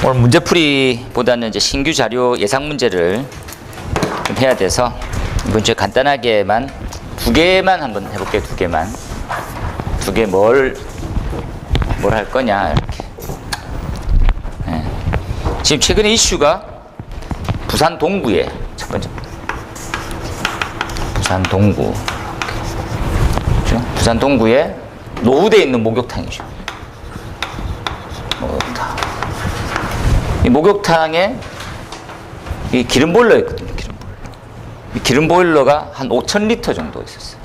오늘 문제풀이보다는 이제 신규 자료 예상 문제를 좀 해야 돼서 이번 주에 간단하게만 두 개만 한번 해볼게요. 두 개만. 두 개 뭘 할 거냐 이렇게. 네. 지금 최근에 이슈가 부산 동구에 첫 번째 부산 동구. 그렇죠? 부산 동구에 노후되어 있는 목욕탕이죠. 목욕탕. 이 목욕탕에 이 기름 보일러 있거든요. 기름 보일러. 이 기름 보일러가 한 5,000리터 정도 있었어요.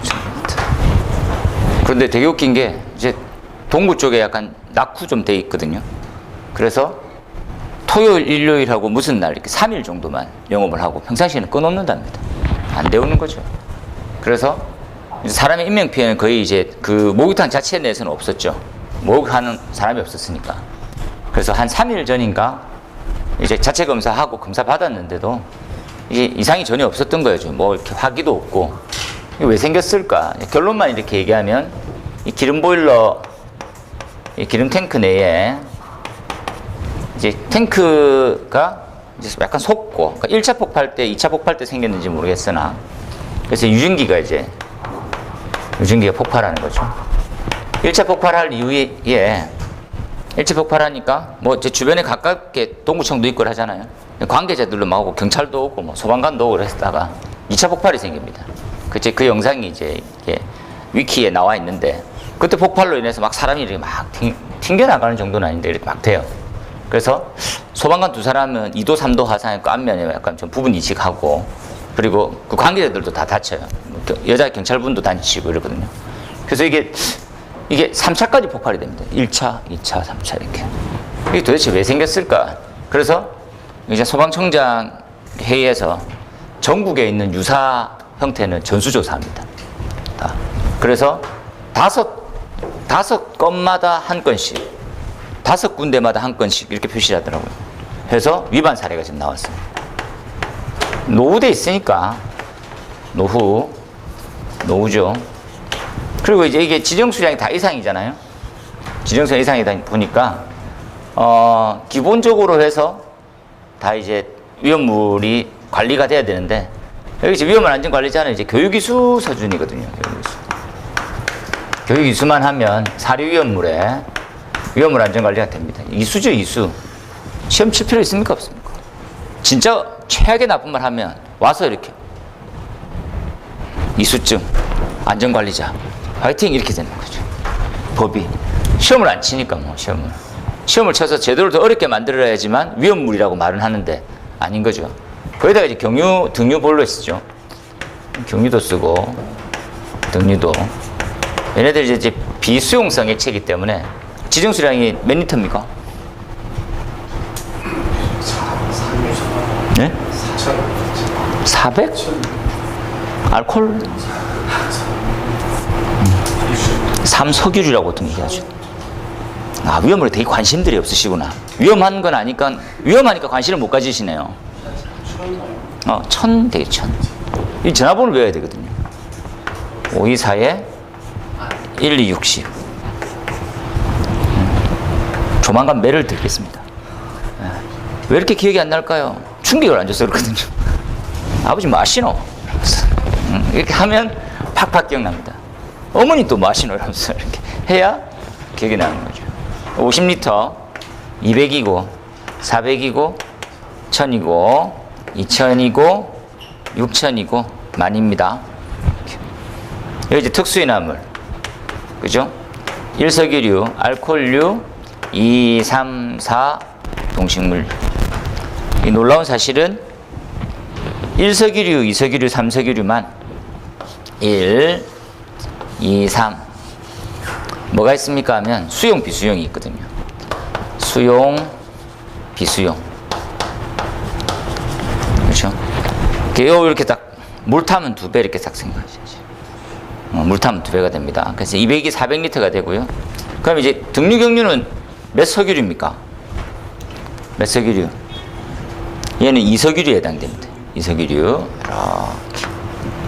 5,000리터. 그런데 되게 웃긴 게 이제 동구 쪽에 약간 낙후 좀 돼 있거든요. 그래서 토요일, 일요일하고 무슨 날 이렇게 3일 정도만 영업을 하고 평상시에는 꺼놓는답니다. 안 데우는 거죠. 그래서 사람의 인명 피해는 거의 이제 그 목욕탕 자체 내에서는 없었죠. 목욕하는 사람이 없었으니까. 그래서 한 3일 전인가 이제 자체 검사하고 검사 받았는데도 이게 이상이 전혀 없었던 거예요. 뭐 이렇게 화기도 없고. 이게 왜 생겼을까? 결론만 이렇게 얘기하면 이 기름 보일러, 이 기름 탱크 내에 이제 탱크가 이제 약간 속고, 그러니까 1차 폭발 때, 2차 폭발 때 생겼는지 모르겠으나, 그래서 유증기가 폭발하는 거죠. 1차 폭발할 이후에 1차 폭발하니까 뭐 제 주변에 가깝게 동구청도 있고 하잖아요. 관계자들도 막 오고 경찰도 오고 뭐 소방관도 오고 그랬다가 2차 폭발이 생깁니다. 그 영상이 이제 위키에 나와 있는데 그때 폭발로 인해서 막 사람이 이렇게 막 튕겨나가는 정도는 아닌데 이렇게 막 돼요. 그래서 소방관 두 사람은 2도, 3도 화상했고 안면에 약간 좀 부분 이식하고 그리고 그 관계자들도 다 다쳐요. 여자 경찰분도 다치고 이러거든요. 그래서 이게 3차까지 폭발이 됩니다. 1차, 2차, 3차 이렇게. 이게 도대체 왜 생겼을까? 그래서 이제 소방청장 회의에서 전국에 있는 유사 형태는 전수조사합니다. 그래서 다섯 건마다 한 건씩, 5군데마다 한 건씩 이렇게 표시를 하더라고요. 해서 위반 사례가 지금 나왔습니다. 노후돼 있으니까 노후죠. 그리고 이제 이게 지정 수량이 다 이상이잖아요. 지정 수량 이상이다 보니까 기본적으로 해서 다 이제 위험물이 관리가 돼야 되는데 여기 이제 위험물 안전관리자는 이제 교육이수 서준이거든요. 교육이수만 하면 사료 위험물에 위험물 안전관리가 됩니다. 이수죠, 이수. 시험 칠 필요 있습니까, 없습니까? 진짜 최악의 나쁜 말 하면 와서 이렇게 이수증, 안전관리자, 화이팅 이렇게 되는 거죠. 법이. 시험을 안 치니까 뭐 시험을 쳐서 제대로 더 어렵게 만들어야지만 위험물이라고 말은 하는데 아닌 거죠. 거기다가 이제 등유 볼로 쓰죠. 경유도 쓰고 등유도. 얘네들 이제 비수용성 액체이기 때문에 지정 수량이 몇 리터입니까? 네? 400? 알코올? 삼석유류라고 보통 얘기하죠. 위험물에 되게 관심들이 없으시구나. 위험하니까 관심을 못 가지시네요. 1000 되게 1000. 이 전화번호를 외워야 되거든요. 524-1260. 조만간 매를 듣겠습니다. 왜 이렇게 기억이 안 날까요? 충격을 안 줘서 그렇거든요. 아버지 마시노? 이렇게 하면 팍팍 기억납니다. 어머니 또 마시노? 이러면서 이렇게 해야 기억이 나는 거죠. 50리터, 200이고, 400이고, 1000이고, 2000이고, 6000이고, 만입니다. 여기 이제 특수인화물. 그죠? 일석유류, 알코올류, 2, 3, 4, 동식물. 이 놀라운 사실은 1석유류, 2석유류, 3석유류만 1, 2, 3. 뭐가 있습니까 하면 수용, 비수용이 있거든요. 수용, 비수용. 그렇죠? 이렇게 딱 물 타면 2배 이렇게 딱 생각하셔야죠. 물 타면 2배가 됩니다. 그래서 200이 400리터가 되고요. 그럼 이제 등유 경유는 몇 석유류입니까? 몇 석유류? 얘는 2석유류에 해당됩니다. 2석유류. 이렇게.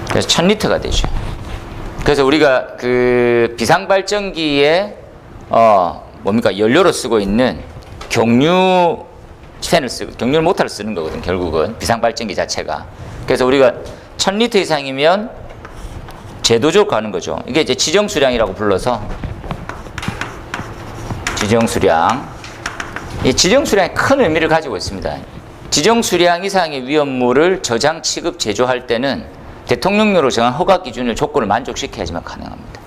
그래서 1000리터가 되죠. 그래서 우리가 그 비상발전기에 뭡니까? 연료로 쓰고 있는 경유 모터를 쓰는 거거든, 결국은. 비상발전기 자체가. 그래서 우리가 1000리터 이상이면 제도적으로 가는 거죠. 이게 이제 지정수량이라고 불러서 지정수량. 이 지정수량이 큰 의미를 가지고 있습니다. 지정수량 이상의 위험물을 저장, 취급, 제조할 때는 대통령령으로 정한 허가 기준을 조건을 만족시켜야지만 가능합니다.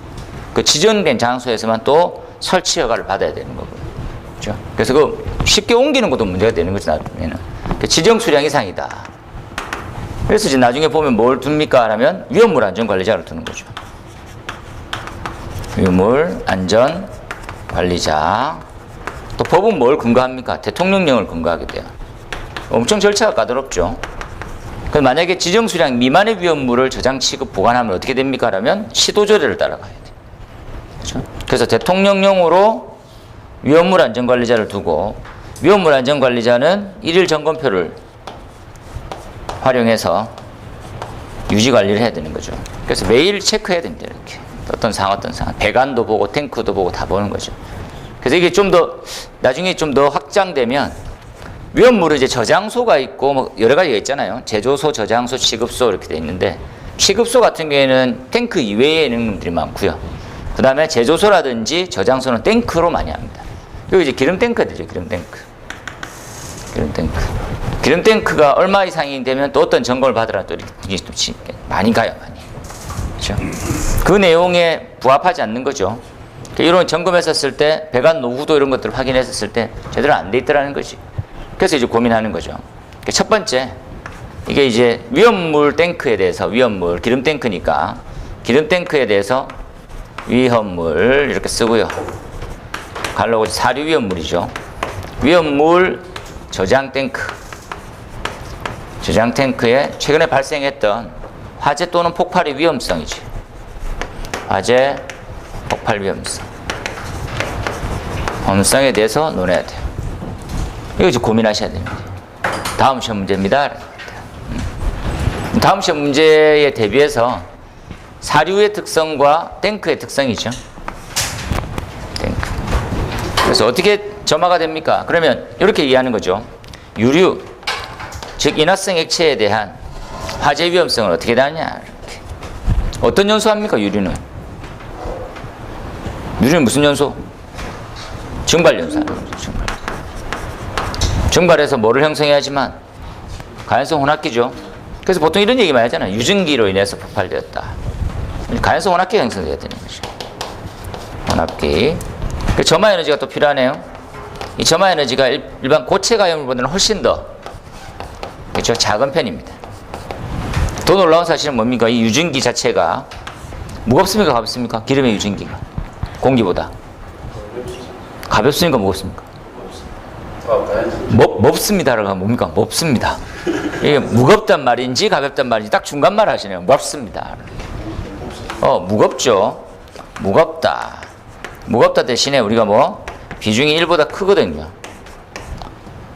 그 지정된 장소에서만 또 설치 허가를 받아야 되는 거고요. 그렇죠? 그래서 그 쉽게 옮기는 것도 문제가 되는 거죠, 나중에는. 그 지정수량 이상이다. 그래서 이제 나중에 보면 뭘 둡니까? 하면 위험물 안전관리자를 두는 거죠. 위험물 안전관리자. 또 법은 뭘 근거합니까? 대통령령을 근거하게 돼요. 엄청 절차가 까다롭죠. 그럼 만약에 지정수량 미만의 위험물을 저장, 취급, 보관하면 어떻게 됩니까? 라면 시도조례를 따라가야 돼요. 그렇죠? 그래서 대통령령으로 위험물 안전관리자를 두고, 위험물 안전관리자는 일일 점검표를 활용해서 유지관리를 해야 되는 거죠. 그래서 매일 체크해야 됩니다. 이렇게 어떤 상황 배관도 보고 탱크도 보고 다 보는 거죠. 그래서 이게 좀 더 나중에 좀 더 확장되면 위험물은 이제 저장소가 있고 뭐 여러 가지가 있잖아요. 제조소, 저장소, 취급소 이렇게 돼 있는데, 취급소 같은 경우에는 탱크 이외에 있는 놈들이 많고요. 그 다음에 제조소라든지 저장소는 탱크로 많이 합니다. 여기 이제 기름 탱크들이죠. 기름 탱크가 얼마 이상이 되면 또 어떤 점검을 받으라 또 이렇게 또 많이 가요, 많이. 그렇죠? 그 내용에 부합하지 않는 거죠. 이런 점검했었을 때 배관 노후도 이런 것들을 확인했었을 때 제대로 안 돼 있더라는 거지. 그래서 이제 고민하는 거죠. 첫 번째, 이게 이제 위험물 탱크에 대해서, 위험물 기름 탱크니까 기름 탱크에 대해서 위험물 이렇게 쓰고요. 갈라고 사류 위험물이죠. 위험물 저장 탱크. 저장 탱크에 최근에 발생했던 화재 또는 폭발의 위험성이지. 화재, 폭발 위험성에 대해서 논해야 돼요. 이거 이제 고민하셔야 됩니다. 다음 시험 문제입니다. 다음 시험 문제에 대비해서 사류의 특성과 탱크의 특성이죠. 탱크. 그래서 어떻게 점화가 됩니까? 그러면 이렇게 이해하는 거죠. 유류, 즉 인화성 액체에 대한 화재 위험성을 어떻게 다느냐. 이렇게. 어떤 연소 합니까? 유류는 무슨 연소? 증발 연소 하는 거죠. 증발해서 뭐를 형성해야지만 가연성 혼합기죠. 그래서 보통 이런 얘기 많이 하잖아요. 유증기로 인해서 폭발되었다. 가연성 혼합기가 형성돼야 되는 거죠. 혼합기. 그 점화 에너지가 또 필요하네요. 이 점화 에너지가 일반 고체 가연물보다는 훨씬 더, 그렇죠, 작은 편입니다. 더 놀라운 사실은 뭡니까? 이 유증기 자체가 무겁습니까? 가볍습니까? 기름의 유증기가 공기보다 가볍습니까? 무겁습니까? 몹습니다라고 하면 뭡니까? 몹습니다. 이게 무겁단 말인지 가볍단 말인지 딱 중간 말 하시네요. 몹습니다. 무겁죠. 무겁다 대신에 우리가 뭐 비중이 1보다 크거든요.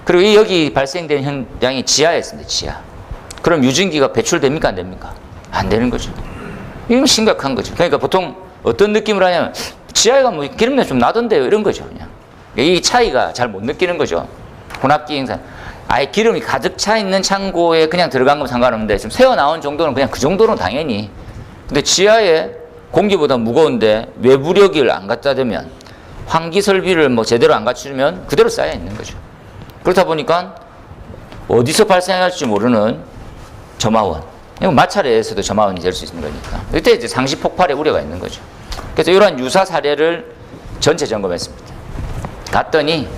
그리고 여기 발생된 현장이 지하에 있습니다. 지하. 그럼 유증기가 배출됩니까? 안 됩니까? 안 되는 거죠. 이건 심각한 거죠. 그러니까 보통 어떤 느낌을 하냐면 지하에 가면 뭐 기름내 좀 나던데요. 이런 거죠. 그냥. 이 차이가 잘 못 느끼는 거죠. 혼합기 행산. 아예 기름이 가득 차 있는 창고에 그냥 들어간 건 상관없는데 지금 새어 나온 정도는 그냥 그 정도는 당연히. 근데 지하에 공기보다 무거운데 외부력을 안 갖다 대면, 환기 설비를 뭐 제대로 안 갖추면 그대로 쌓여 있는 거죠. 그렇다 보니까 어디서 발생할지 모르는 점화원. 마찰에서도 점화원이 될 수 있는 거니까. 이때 이제 상시 폭발의 우려가 있는 거죠. 그래서 이러한 유사 사례를 전체 점검했습니다. 갔더니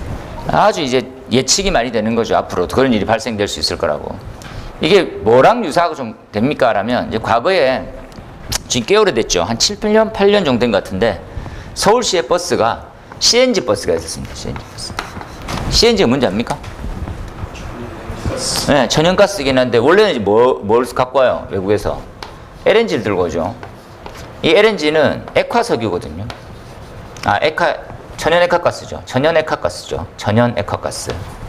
아주 이제 예측이 많이 되는 거죠. 앞으로 그런 일이 발생될 수 있을 거라고. 이게 뭐랑 유사하고 좀 됩니까? 라면 이제 과거에 지금 꽤 오래됐죠. 한 7, 8년 정도 된 것 같은데 서울시의 버스가 CNG 버스가 있었습니다. CNG 버스. CNG가 뭔지 압니까? 네, 천연가스이긴 한데 원래는 뭘 갖고 와요? 외국에서 LNG를 들고 오죠. 이 LNG는 액화석유거든요. 천연 액화가스죠.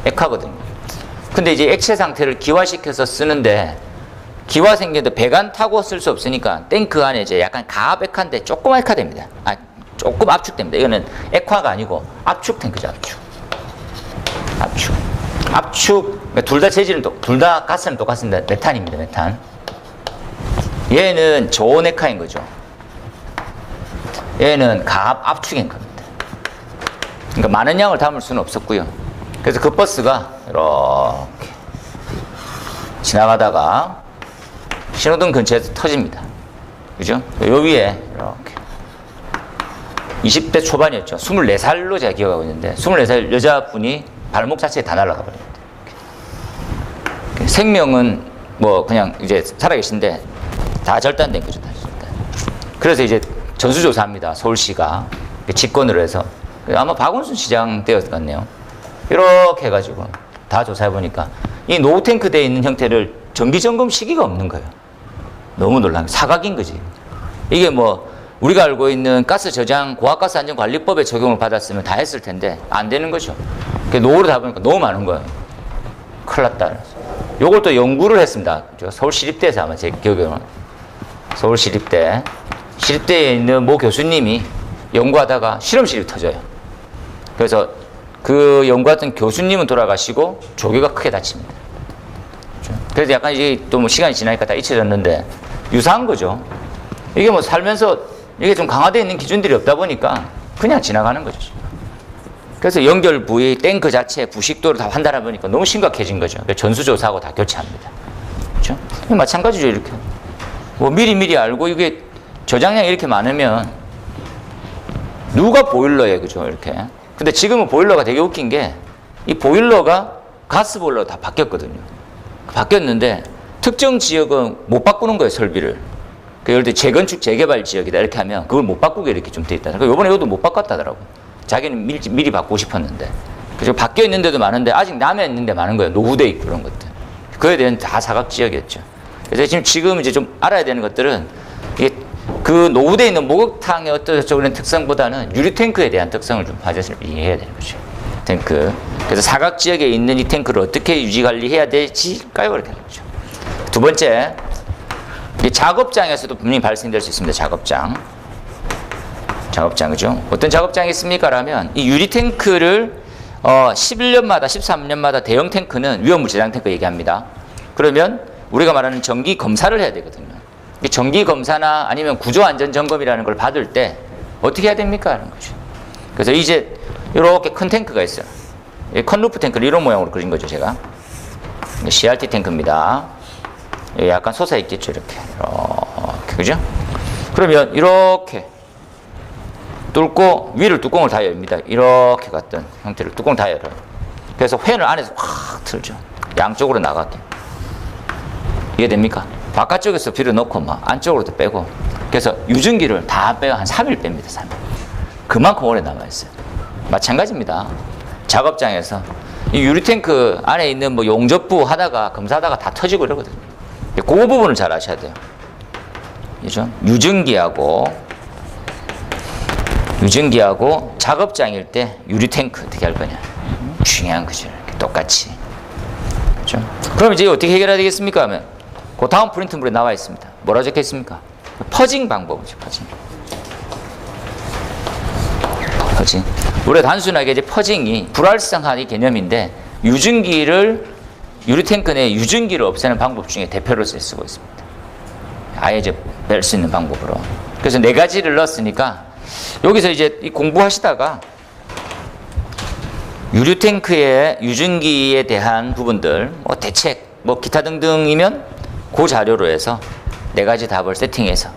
액화거든요. 근데 이제 액체 상태를 기화시켜서 쓰는데, 기화 생기는데 배관 타고 쓸 수 없으니까 탱크 안에 이제 약간 가압 액화인데 조그만 액화됩니다. 조금 압축됩니다. 이거는 액화가 아니고 압축 탱크죠. 압축. 그러니까 둘 다 재질은 둘 다 가스는 똑같습니다. 메탄입니다. 메탄. 얘는 저온액화인 거죠. 얘는 가압 압축인 겁니다. 그러니까 많은 양을 담을 수는 없었고요. 그래서 그 버스가 이렇게 지나가다가 신호등 근처에서 터집니다. 그죠? 요 위에 이렇게 20대 초반이었죠. 24살로 제가 기억하고 있는데 24살 여자분이 발목 자체에 다 날아가 버립니다. 생명은 뭐 그냥 이제 살아계신데 다 절단된 거죠. 다 절단. 그래서 이제 전수조사합니다. 서울시가 직권으로 해서 아마 박원순 시장 때였을 것 같네요. 이렇게 해가지고 다 조사해보니까 이 노후 탱크대에 있는 형태를 정기점검 시기가 없는 거예요. 너무 놀란 게 사각인 거지. 이게 뭐 우리가 알고 있는 가스 저장 고압가스 안전관리법에 적용을 받았으면 다 했을 텐데 안 되는 거죠. 노후로 다 보니까 너무 많은 거예요. 큰일 났다. 요걸 또 연구를 했습니다. 서울시립대에서 아마 제 기억에는 서울시립대 시립대에 있는 모 교수님이 연구하다가 실험실이 터져요. 그래서 그 연구했던 교수님은 돌아가시고 조교가 크게 다칩니다. 그래서 약간 이제 또 뭐 시간이 지나니까 다 잊혀졌는데 유사한 거죠. 이게 뭐 살면서 이게 좀 강화되어 있는 기준들이 없다 보니까 그냥 지나가는 거죠. 그래서 연결 부위, 탱크 자체 부식도를 다 판단해 보니까 너무 심각해진 거죠. 전수조사하고 다 교체합니다. 그렇죠? 마찬가지죠, 이렇게. 뭐 미리 알고 이게 저장량이 이렇게 많으면 누가 보일러에 그죠, 이렇게. 근데 지금은 보일러가 되게 웃긴 게 이 보일러가 가스 보일러로 다 바뀌었거든요. 바뀌었는데 특정 지역은 못 바꾸는 거예요, 설비를. 예를 들어 재건축 재개발 지역이다 이렇게 하면 그걸 못 바꾸게 이렇게 좀 돼 있다. 그러니까 이번에 이것도 못 바꿨다더라고. 자기는 미리 바꾸고 싶었는데. 그래서 바뀌어 있는데도 많은데 아직 남아 있는데 많은 거예요. 노후돼 있고 그런 것들. 그에 대한 다 사각 지역이었죠. 그래서 지금 이제 좀 알아야 되는 것들은 이게 그 노후돼 있는 목욕탕의 어떤 그런 특성보다는 유리 탱크에 대한 특성을 좀 과제를 이해해야 되는 거죠. 탱크. 그래서 사각 지역에 있는 이 탱크를 어떻게 유지 관리해야 될지까요? 이렇게 하는 거죠. 두 번째, 이 작업장에서도 분명히 발생될 수 있습니다. 작업장, 그죠? 어떤 작업장이 있습니까? 라면 이 유리 탱크를 11년마다, 13년마다 대형 탱크는 위험물 저장 탱크 얘기합니다. 그러면 우리가 말하는 정기 검사를 해야 되거든요. 이 정기 검사나 아니면 구조 안전 점검이라는 걸 받을 때 어떻게 해야 됩니까? 하는 거죠. 그래서 이제 이렇게 큰 탱크가 있어요. 컨루프 탱크를 이런 모양으로 그린 거죠, 제가. CRT 탱크입니다. 약간 솟아있겠죠, 이렇게. 그죠? 그러면 이렇게 뚫고 위를 뚜껑을 다 엽니다. 이렇게 갔던 형태를 뚜껑을 다 열어요. 그래서 팬을 안에서 확 틀죠. 양쪽으로 나가게. 이해됩니까? 바깥쪽에서 비를 넣고 막 안쪽으로도 빼고. 그래서 유증기를 다 빼고 한 3일 뺍니다, 3일. 그만큼 오래 남아있어요. 마찬가지입니다. 작업장에서 이 유리탱크 안에 있는 뭐 용접부 하다가 검사하다가 다 터지고 이러거든요. 그 부분을 잘 아셔야 돼요. 그죠? 유증기하고 작업장일 때 유리탱크 어떻게 할 거냐. 중요한 거죠. 이렇게 똑같이. 그죠? 그럼 이제 어떻게 해결해야 되겠습니까? 하면 그 다음 프린트물에 나와 있습니다. 뭐라 적혀 있습니까? 퍼징 방법이죠. 퍼징. 우리가 단순하게 이제 퍼징이 불활성한 이 개념인데 유증기를 유리탱크 내 유증기를 없애는 방법 중에 대표로서 쓰고 있습니다. 아예 이제 뺄 수 있는 방법으로. 그래서 4가지를 넣었으니까 여기서 이제 이 공부하시다가 유리탱크의 유증기에 대한 부분들, 뭐 대책, 뭐 기타 등등이면 그 자료로 해서 4가지 답을 세팅해서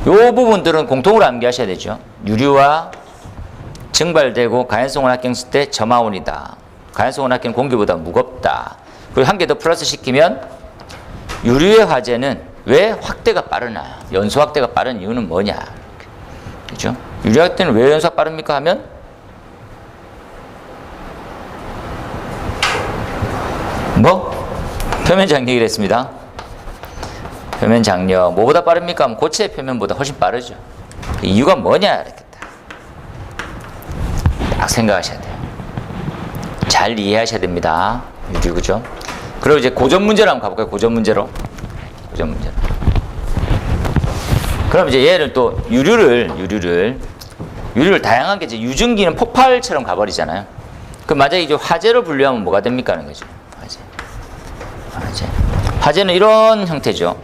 요 부분들은 공통으로 암기하셔야 되죠. 유류와 증발되고 가연성 혼합경일 때 저하온이다. 가연성 혼합경은 공기보다 무겁다. 그리고 한 개 더 플러스 시키면 유류의 화재는 왜 확대가 빠르나? 연소 확대가 빠른 이유는 뭐냐? 그죠? 유류 확대는 왜 연소가 빠릅니까? 하면 표면 장력이라 했습니다. 표면 장력 뭐보다 빠릅니까? 하면 고체 표면보다 훨씬 빠르죠. 그 이유가 뭐냐? 이렇게 딱 생각하셔야 돼요. 잘 이해하셔야 됩니다. 유류, 그죠? 그리고 이제 고전 문제로 한번 가볼까요? 고전 문제로. 그럼 이제 얘를 또 유류를 유리를 다양하게 이제 유증기는 폭발처럼 가버리잖아요. 그럼 만약에 이제 화재로 분류하면 뭐가 됩니까? 하는 거죠. 화재는 이런 형태죠.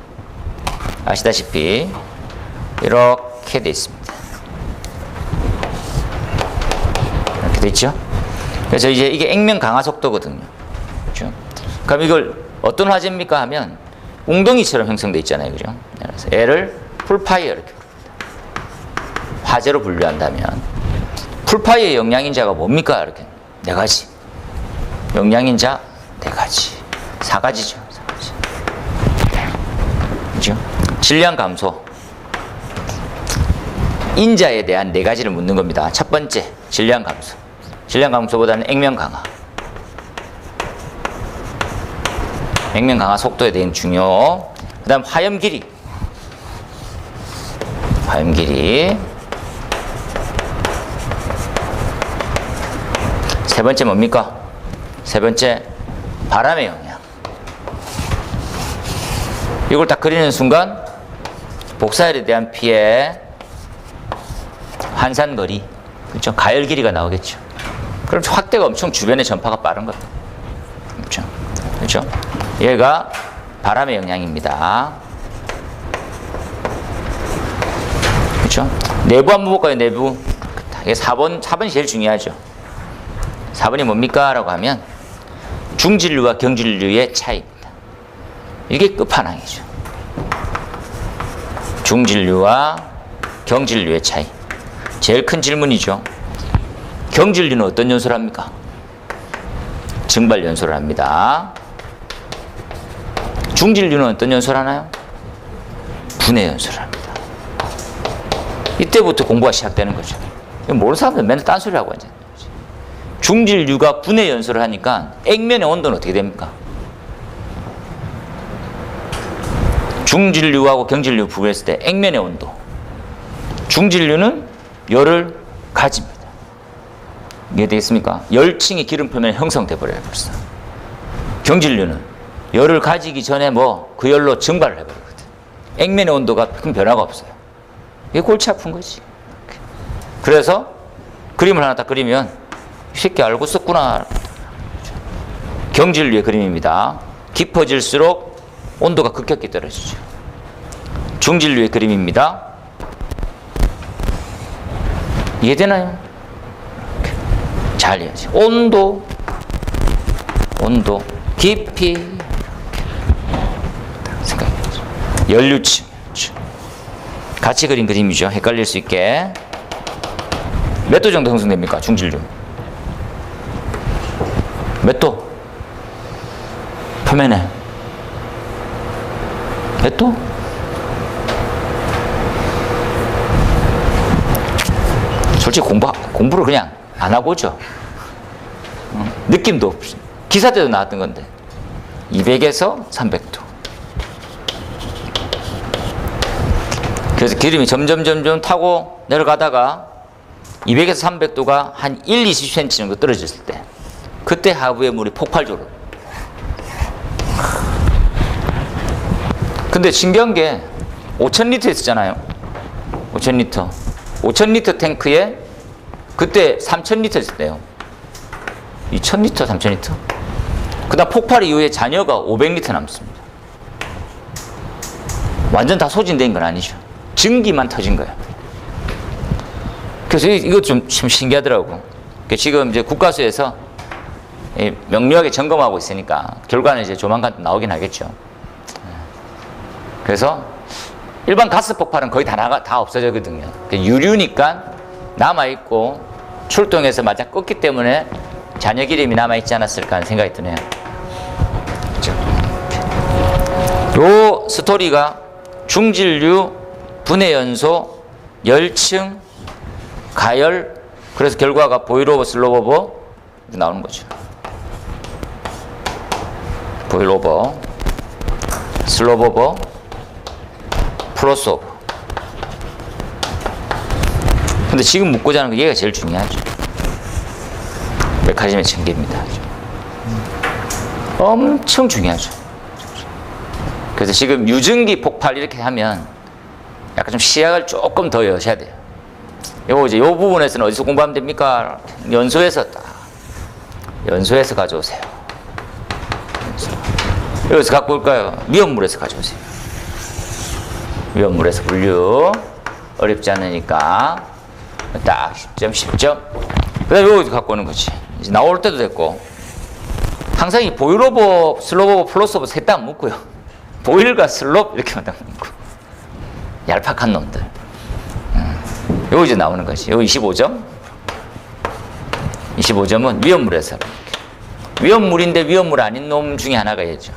아시다시피 이렇게 돼 있습니다. 이렇게 돼 있죠. 그래서 이제 이게 액면 강화 속도거든요. 그렇죠? 그럼 이걸 어떤 화재입니까? 하면 웅덩이처럼 형성돼 있잖아요. 그죠? 그래서 얘를 풀파이어 이렇게 부릅니다. 화재로 분류한다면 풀파이어의 영양인자가 뭡니까? 이렇게 네 가지. 영양인자 네 가지. 4가지죠. 4가지. 그죠? 질량 감소. 인자에 대한 네 가지를 묻는 겁니다. 첫 번째, 질량 감소. 질량 감소보다는 액면 강화. 액면 강화 속도에 대한 중요. 그 다음 화염 길이. 화염 길이. 세 번째 뭡니까? 세 번째, 바람의 영향. 이걸 딱 그리는 순간 복사열에 대한 피해, 환산거리, 그렇죠? 가열 길이가 나오겠죠. 그럼 확대가 엄청 주변의 전파가 빠른 겁니다. 그렇죠? 그렇죠? 얘가 바람의 영향입니다. 그렇죠? 내부 한번 볼까요? 내부. 이게 4번이 제일 중요하죠. 4번이 뭡니까? 라고 하면 중진류와 경진류의 차이입니다. 이게 끝판왕이죠. 중진류와 경진류의 차이. 제일 큰 질문이죠. 경진류는 어떤 연소를 합니까? 증발 연소를 합니다. 중진류는 어떤 연소를 하나요? 분해 연소를 합니다. 이때부터 공부가 시작되는 거죠. 모르는 사람들은 맨날 딴소리 하고 앉아요. 중진류가 분해 연소를 하니까 액면의 온도는 어떻게 됩니까? 중진류하고 경진류 분해했을 때 액면의 온도. 중진류는 열을 가집니다. 이해되겠습니까? 열층이 기름 표면에 형성돼 버려요, 벌써. 경진류는 열을 가지기 전에 그 열로 증발을 해버리거든. 액면의 온도가 큰 변화가 없어요. 이게 골치 아픈 거지. 그래서 그림을 하나 딱 그리면 쉽게 알고 썼구나. 경진류의 그림입니다. 깊어질수록 온도가 급격히 떨어지죠. 중진류의 그림입니다. 이해되나요? 잘 이해하지. 온도, 깊이, 생각해보죠. 연류층. 같이 그린 그림이죠. 헷갈릴 수 있게. 몇 도 정도 형성됩니까? 중진류. 몇 도? 표면에. 몇 도? 솔직히 공부를 그냥 안 하고 오죠. 느낌도 없이. 기사 때도 나왔던 건데. 200에서 300도. 그래서 기름이 점점 타고 내려가다가 200에서 300도가 한 20cm 정도 떨어졌을 때 그때 하부의 물이 폭발적으로. 근데 신기한 게 5,000리터 했었잖아요. 5,000리터. 5,000리터 탱크에 그때 3,000리터 했었대요. 2,000리터, 3,000리터. 그 다음 폭발 이후에 잔여가 500리터 남습니다. 완전 다 소진된 건 아니죠. 증기만 터진 거예요. 그래서 이거 좀 신기하더라고. 지금 이제 국가수에서 명료하게 점검하고 있으니까 결과는 이제 조만간 나오긴 하겠죠. 그래서 일반 가스 폭발은 거의 다 없어졌거든요. 유류니까 남아있고 출동해서 맞아 껐기 때문에 잔여 기름이 남아있지 않았을까 하는 생각이 드네요. 그렇죠? 요 스토리가 중진류, 분해연소, 열층, 가열, 그래서 결과가 보일오버, 슬로버버 나오는 거죠. 보일오버, 슬로버버, 플러스오버. 근데 지금 묻고자 하는 거 얘가 제일 중요하죠. 메커니즘의 전개입니다. 엄청 중요하죠. 그래서 지금 유증기 폭발 이렇게 하면 약간 좀 시야를 조금 더 여셔야 돼요. 요거 이제 요 부분에서는 어디서 공부하면 됩니까? 연소에서 연소에서 가져오세요. 여기서 갖고 올까요? 위험물에서 가져오세요. 위험물에서 분류. 어렵지 않으니까. 딱 10점, 10점. 그 다음에 여기서 갖고 오는 거지. 이제 나올 때도 됐고. 항상 이 보일 오버, 슬롭 오버, 플러스 오버 셋 다 안 묶고요. 보일과 슬롭 이렇게만 딱 묶고. 얄팍한 놈들. 여기 이제 나오는 거지. 여기 25점. 25점은 위험물에서. 위험물인데 위험물 아닌 놈 중에 하나가 있죠.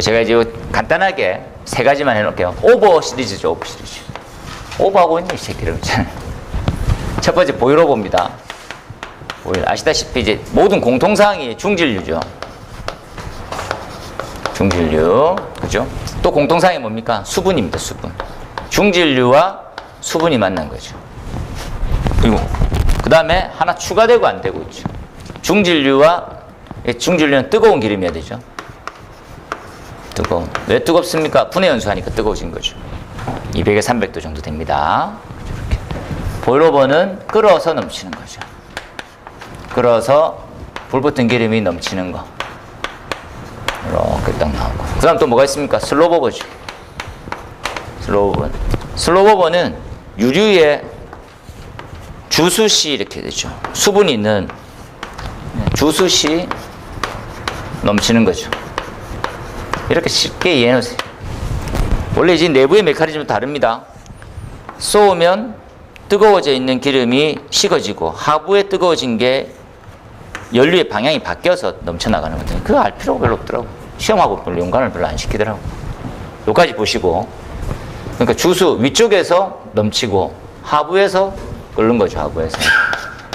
제가 이제 간단하게 세 가지만 해놓을게요. 오버 시리즈죠, 오버 시리즈. 오버하고 있네, 이 새끼들. 첫 번째 보일 오버입니다. 보일. 아시다시피 이제 모든 공통사항이 중진류죠. 중진류. 그죠? 또 공통사항이 뭡니까? 수분입니다, 수분. 중진류와 수분이 만난 거죠. 그리고 그 다음에 하나 추가되고 안 되고 있죠. 중진류는 뜨거운 기름이어야 되죠. 뜨거운. 왜 뜨겁습니까? 분해 연소하니까 뜨거워진 거죠. 200에 300도 정도 됩니다. 이렇게. 보일오버는 끓어서 넘치는 거죠. 끓어서 불 붙은 기름이 넘치는 거. 이렇게 딱 나오고. 그 다음 또 뭐가 있습니까? 슬로버버죠. 슬로버버는 유류의 주수시 이렇게 되죠. 수분이 있는 주수시 넘치는 거죠. 이렇게 쉽게 이해해 놓으세요. 원래 이제 내부의 메커니즘은 다릅니다. 쏘면 뜨거워져 있는 기름이 식어지고 하부에 뜨거워진 게 연료의 방향이 바뀌어서 넘쳐나가는 거거든요. 그거 알 필요가 별로 없더라고. 시험하고 별로 연관을 별로 안 시키더라고. 여기까지 보시고. 그러니까 주수 위쪽에서 넘치고 하부에서 끓는 거죠.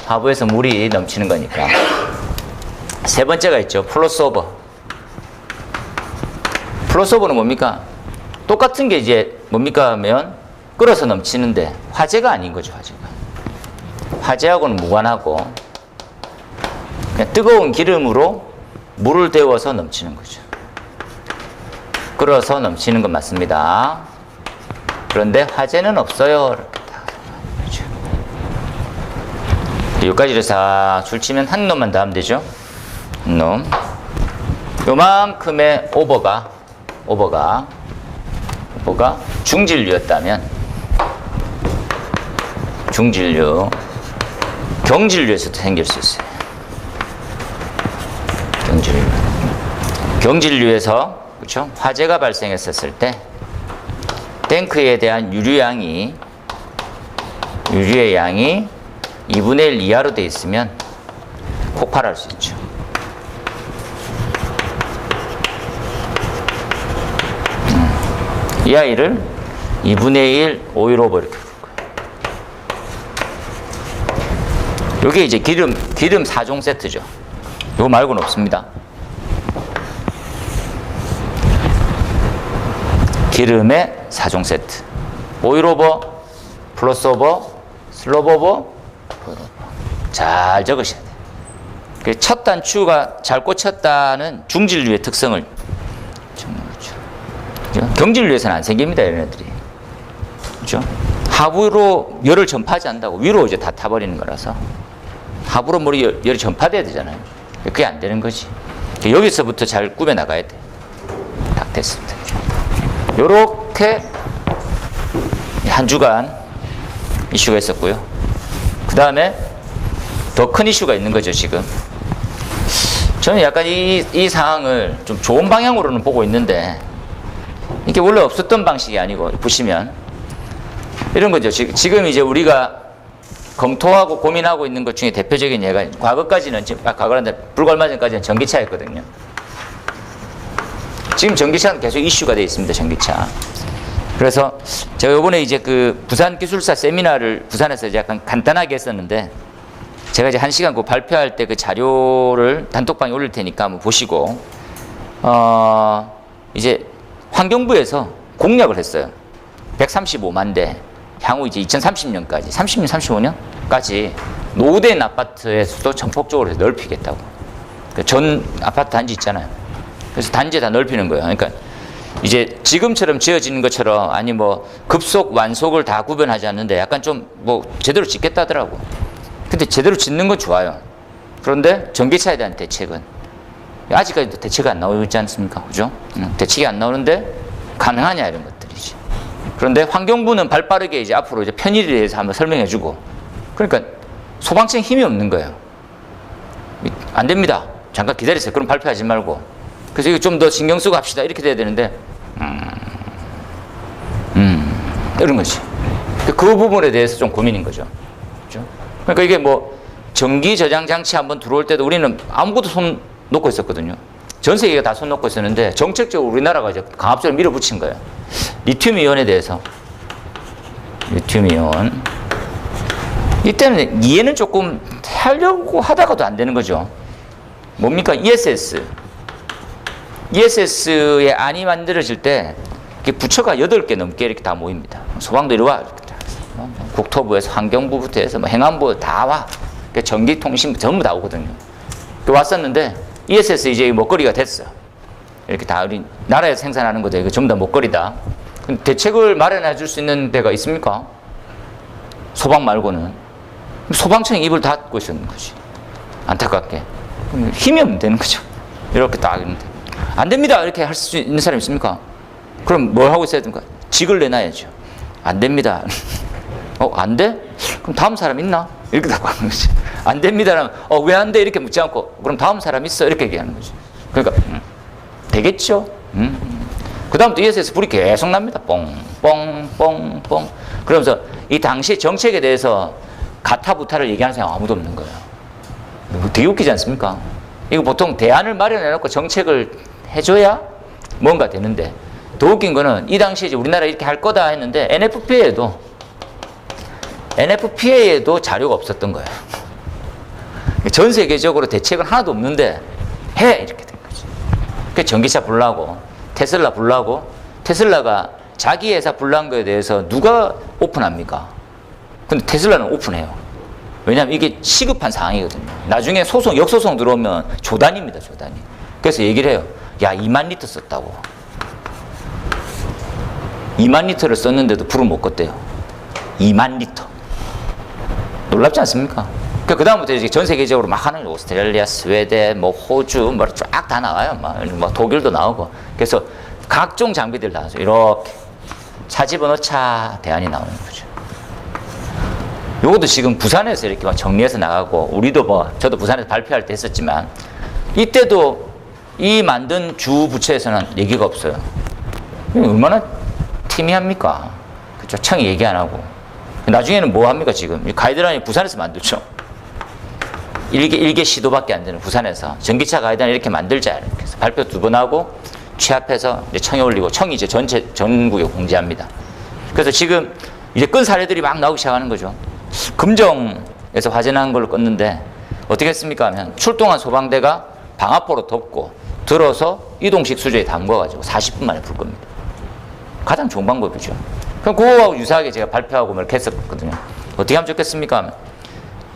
하부에서 물이 넘치는 거니까. 세 번째가 있죠. 플러스 오버. 플러스 오버는 뭡니까? 똑같은 게 이제 뭡니까 하면 끓어서 넘치는데 화재가 아닌 거죠. 화재하고는 무관하고 그냥 뜨거운 기름으로 물을 데워서 넘치는 거죠. 끓어서 넘치는 건 맞습니다. 그런데 화재는 없어요. 이렇게 딱 그렇죠. 여기까지를 싹 줄치면 한 놈만 더 하면 되죠. 한 놈. 요만큼의 오버가 중진류였다면 경진류에서도 생길 수 있어요. 경진류에서 그렇죠? 화재가 발생했었을 때 탱크에 대한 유류의 양이 2분의 1 이하로 돼 있으면 폭발할 수 있죠. 이 아이를 2분의 1 오일 오버 이렇게 부를 거예요. 이게 이제 기름 4종 세트죠. 이거 말고는 없습니다. 기름의 4종 세트. 오일 오버, 플러스 오버, 슬롭 오버, 잘 적으셔야 돼요. 첫 단추가 잘 꽂혔다는 중진류의 특성을 경진류에서는 안 생깁니다, 이런 애들이. 그렇죠? 하부로 열을 전파하지 않는다고 위로 이제 다 타버리는 거라서 하부로 열이 전파돼야 되잖아요. 그게 안 되는 거지. 여기서부터 잘 꾸며 나가야 돼. 딱 됐습니다. 요렇게 한 주간 이슈가 있었고요. 그 다음에 더 큰 이슈가 있는 거죠, 지금. 저는 약간 이 상황을 좀 좋은 방향으로는 보고 있는데 이게 원래 없었던 방식이 아니고 보시면 이런 거죠. 지금 이제 우리가 검토하고 고민하고 있는 것 중에 대표적인 예가 과거까지는 불과 얼마 전까지는 전기차였거든요. 지금 전기차는 계속 이슈가 되어 있습니다. 전기차. 그래서 제가 이번에 이제 그 부산기술사 세미나를 부산에서 약간 간단하게 했었는데 제가 이제 1시간 그 발표할 때 그 자료를 단톡방에 올릴 테니까 한번 보시고 이제 환경부에서 공약을 했어요. 135만 대 향후 이제 2030년까지 30년, 35년까지 노후된 아파트에서도 전폭적으로 넓히겠다고. 전 아파트 단지 있잖아요. 그래서 단지에 다 넓히는 거예요. 그러니까 이제 지금처럼 지어지는 것처럼 아니 뭐 급속 완속을 다 구별하지 않는데 약간 좀 뭐 제대로 짓겠다 하더라고. 근데 제대로 짓는 건 좋아요. 그런데 전기차에 대한 대책은 아직까지도 대책이 안 나오고 있지 않습니까? 그죠? 대책이 안 나오는데 가능하냐 이런 것들이지. 그런데 환경부는 발빠르게 이제 앞으로 이제 편의에 대해서 한번 설명해주고, 그러니까 소방청에 힘이 없는 거예요. 안 됩니다. 잠깐 기다리세요. 그럼 발표하지 말고. 그래서 이거 좀 더 신경 쓰고 합시다. 이렇게 돼야 되는데, 이런 거지. 그 부분에 대해서 좀 고민인 거죠. 그죠? 그러니까 이게 뭐 전기 저장 장치 한번 들어올 때도 우리는 아무것도 손 놓고 있었거든요. 전 세계가 다 손 놓고 있었는데 정책적으로 우리나라가 이제 강압적으로 밀어붙인 거예요. 리튬 이온에 대해서. 리튬 이온. 이때는 이해는 조금 하려고 하다가도 안 되는 거죠. 뭡니까? ESS. ESS의 안이 만들어질 때 부처가 8개 넘게 이렇게 다 모입니다. 소방도 이리 와. 이렇게 국토부에서 환경부부터 해서 뭐 행안부 다 와. 전기통신 전부 다 오거든요. 왔었는데 ESS 이제 먹거리가 됐어. 이렇게 다 우리 나라에서 생산하는 거죠. 이거 전부 다 먹거리다. 대책을 마련해 줄 수 있는 데가 있습니까? 소방 말고는. 소방청이 입을 닫고 있었는 거지. 안타깝게. 힘이 없는 되는 거죠. 이렇게 딱 있는데. 안 됩니다. 이렇게 할 수 있는 사람이 있습니까? 그럼 뭘 하고 있어야 됩니까? 직을 내놔야죠. 안 됩니다. 안 돼? 그럼 다음 사람 있나? 이렇게 답하는 거지. 안 됩니다라면, 왜 안 돼? 이렇게 묻지 않고, 그럼 다음 사람 있어? 이렇게 얘기하는 거지. 그러니까, 되겠죠? 그 다음부터 ESS 불이 계속 납니다. 뽕, 뽕, 뽕, 뽕. 그러면서 이 당시 정책에 대해서 가타부타를 얘기하는 사람이 아무도 없는 거예요. 되게 웃기지 않습니까? 이거 보통 대안을 마련해놓고 정책을 해줘야 뭔가 되는데, 더 웃긴 거는 이 당시에 이제 우리나라 이렇게 할 거다 했는데 NFPA에도 자료가 없었던 거예요. 전 세계적으로 대책은 하나도 없는데 해! 이렇게 된 거지. 그 전기차 불나고 테슬라 불나고 테슬라가 자기 회사 불난 거에 대해서 누가 오픈합니까? 근데 테슬라는 오픈해요. 왜냐하면 이게 시급한 상황이거든요. 나중에 역소송 들어오면 조단입니다, 조단이. 그래서 얘기를 해요. 야, 2만 리터 썼다고. 2만 리터를 썼는데도 불을 못 껐대요. 2만 리터. 놀랍지 않습니까? 그 다음부터 이제 전 세계적으로 막 하는 거예요. 오스트레일리아, 스웨덴, 뭐 호주, 뭐 쫙 다 나와요. 막 독일도 나오고. 그래서 각종 장비들 다 나와서 이렇게 차 집어넣자 대안이 나오는 거죠. 요것도 지금 부산에서 이렇게 막 정리해서 나가고, 우리도 뭐, 저도 부산에서 발표할 때 했었지만, 이때도 이 만든 주 부처에서는 얘기가 없어요. 얼마나 팀이합니까? 그쵸? 청이 얘기 안 하고. 나중에는 뭐 합니까, 지금? 이 가이드라인이 부산에서 만들죠. 일개 시도밖에 안 되는 부산에서 전기차 가이드라인 이렇게 만들자. 이렇게 해서 발표 2번 하고, 취합해서 이제 청에 올리고, 청이 이제 전국에 공지합니다. 그래서 지금 이제 끈 사례들이 막 나오기 시작하는 거죠. 금정에서 화재 난 걸 껐는데 어떻게 했습니까 하면 출동한 소방대가 방화포로 덮고 들어서 이동식 수조에 담궈가지고 40분 만에 불 겁니다. 가장 좋은 방법이죠. 그럼 그거하고 유사하게 제가 발표하고 이렇게 했었거든요. 어떻게 하면 좋겠습니까 하면